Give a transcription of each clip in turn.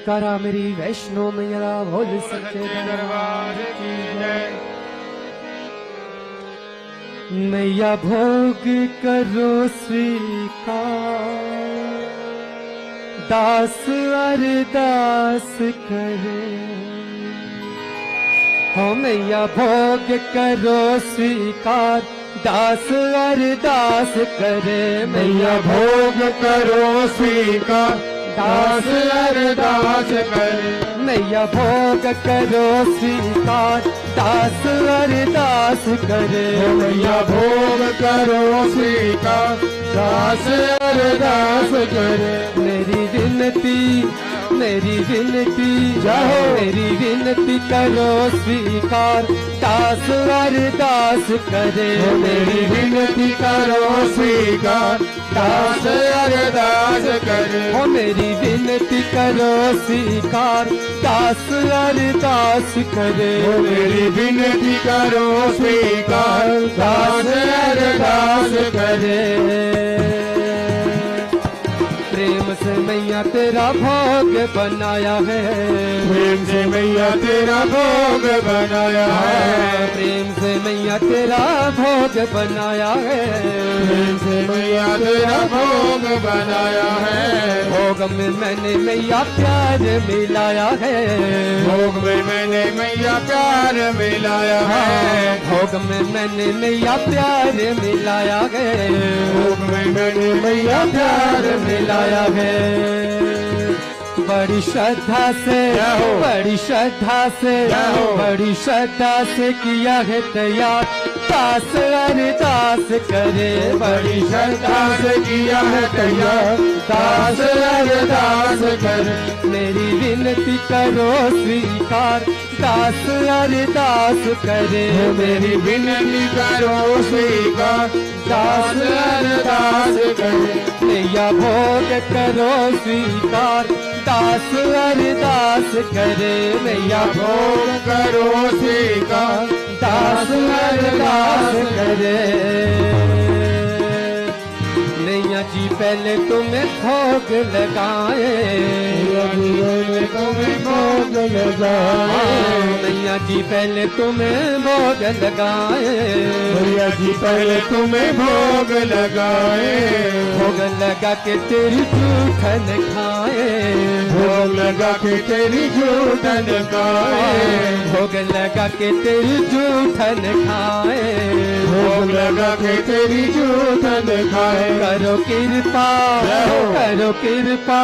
करा मेरी वैष्णो मैया बोल सच्चे दरबार की जय। मैया भोग करो स्वीकार, दास अरदास करे। हो मैया भोग करो स्वीकार, दास अरदास करे। मैया भोग करो स्वीकार, दास अरदास करे। मैया भोग करो स्वीकार, दास अरदास करे। मैया भोग करो स्वीकार, दास अरदास करे। मेरी विनती मेरी विनती जाओ। मेरी विनती करो स्वीकार, दास अरदास करे। मेरी विनती करो स्वीकार, दास अरदास करे। हो मेरी विनती करो स्वीकार, दास अरदास करे। मेरी विनती करो स्वीकार, दास अरदास करे। प्रेम से मैया तेरा भोग बनाया है, प्रेम से मैया तेरा भोग बनाया है। प्रेम से मैया तेरा भोग बनाया है। प्रेम से मैया तेरा भोग बनाया है। भोग में मैंने मैया प्यार मिलाया है। भोग में मैंने मैया प्यार मिलाया है। भोग में मैंने मैया प्यार मिलाया है। भोग में मैंने मैया प्यार मिलाया है। बड़ी श्रद्धा से बड़ी श्रद्धा से बड़ी श्रद्धा से किया है तैयार, दास अरदास करे। बड़ी श्रद्धा से किया है तैयार, दास अरदास करे। मेरी विनती करो स्वीकार, दास अरदास करे। मेरी विनती करो स्वीकार, दास अरदास करे। मैया भोग करो स्वीकार, दास अरदास करे। मैया भोग करो स्वीकार, दास अरदास करे। नैया जी पहले तुम्हें भोग लगाए, तुम्हें भोग लगाए। नैया जी पहले तुम्हें भोग लगाए। भैया जी पहले तुम्हें भोग लगाए। भोग लगा के तेरी जूठन खाए। भोग लगा के तेरी जूठन खाए। भोग लगा के तेरी जूठन खाए। भोग लगा के तेरी जूठन खाए। करो कृपा करो कृपा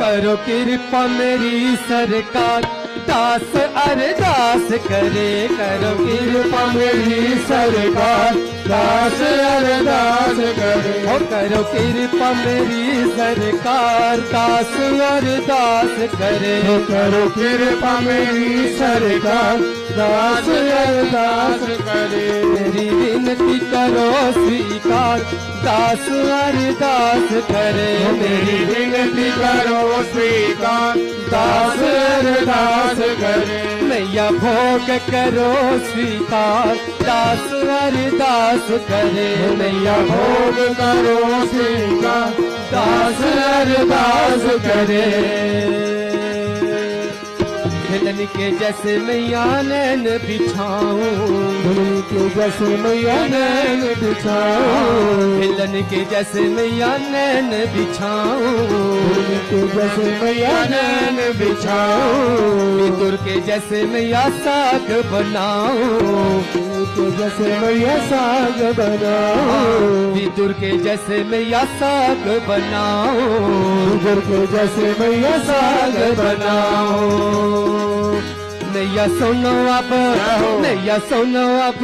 करो कृपा मेरी सरकार, दास अरदास करे। करो कृपा मेरी सरकार, दास अरदास करे। हो करो कृपा मेरी सरकार, दास अरदास करे। करो कृपा मेरी सरकार, दास अरदास करे। मेरी विनती करो स्वीकार, दास अरदास करे। मेरी विनती करो स्वीकार, दास अरदास करे। मैया भोग करो स्वीकार, दास अरदास करे। मैया भोग करो स्वीकार, दास अरदास करे। हिलन के जैसे मैया नैन बिछाऊं, हिलन के जैसे मैया नैन बिछाऊं। हिलन के जैसे मैया नैन बिछाऊं। हिलन के जैसे मैया नैन बिछाऊं। विदुर के जैसे मैया साग बनाऊं। के जैसे मैया साग बनाऊं। विदुर के जैसे मैया साग बनाऊं। विदुर के जैसे मैया साग बनाऊं। नैया सुनो अब नैया सुनो अब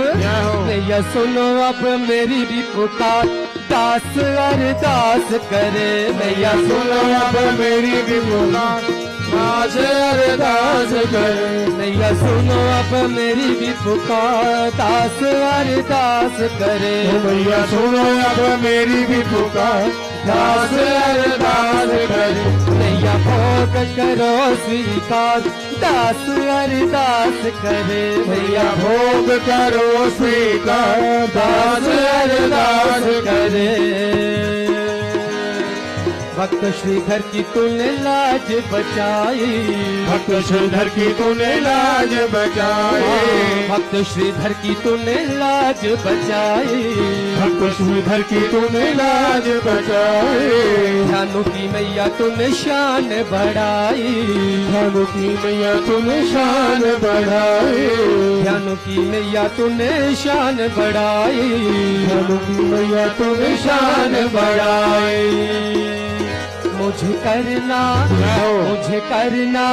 नैया सुनो अब मेरी भी पुकार, दास अरदास करे। नैया सुनो अब मेरी भी पुकार, दास अरदास करे। नैया सुनो अब मेरी भी पुकार, दास अरदास करे। मैया सुनो अब मेरी भी पुकार, दास अरदास करे। नैया भोग करो स्वीकार, दास अरदास करे। मैया भोग करो स्वीकार, दास अरदास करे। भक्त श्रीधर की तूने लाज बचाई, भक्त श्रीधर की तूने लाज बचाई, भक्त श्रीधर की तूने लाज बचाई, भक्त श्रीधर की तूने लाज बचाई, ध्यानु की मैया तूने शान बढ़ाई, ध्यानु की मैया तूने शान बढ़ाई, ध्यानु की मैया तूने शान बढ़ाई, ध्यानु की मैया तूने शान बढ़ाई। मुझे करना, मुझे करना,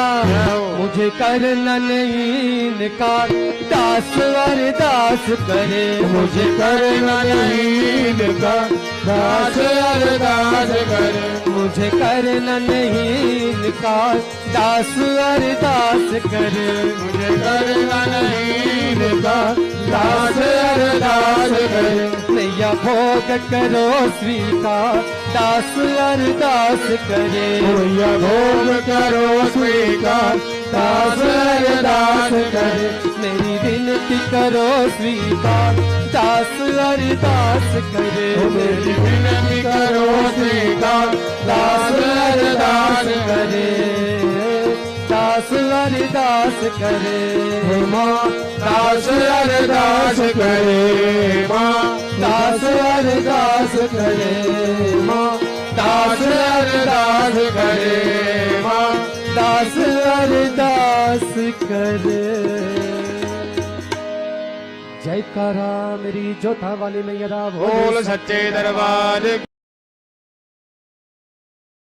मुझे करना नहीं इनकार, दास अरदास करे, मुझे करना नहीं इनकार, दास अरदास करे, मुझे करना नहीं इनकार, दास अरदास करे, मुझे करना नहीं इनकार, दास अरदास करे, नैया भोग करो स्वीकार, दास अरदास करे, मैया भोग करो स्वीकार, दास अरदास करे, मेरी विनती करो स्वीकार, दास अरदास करे, मेरी विनती करो स्वीकार, दास अरदास करे, दास अरदास करे, माँ दास अरदास करे, माँ दास अरदास करे, माँ दास अरदास करे, माँ दास अरदास करे। जयकारा मेरी जोधा वाली मैया दा बोल सच्चे दरबार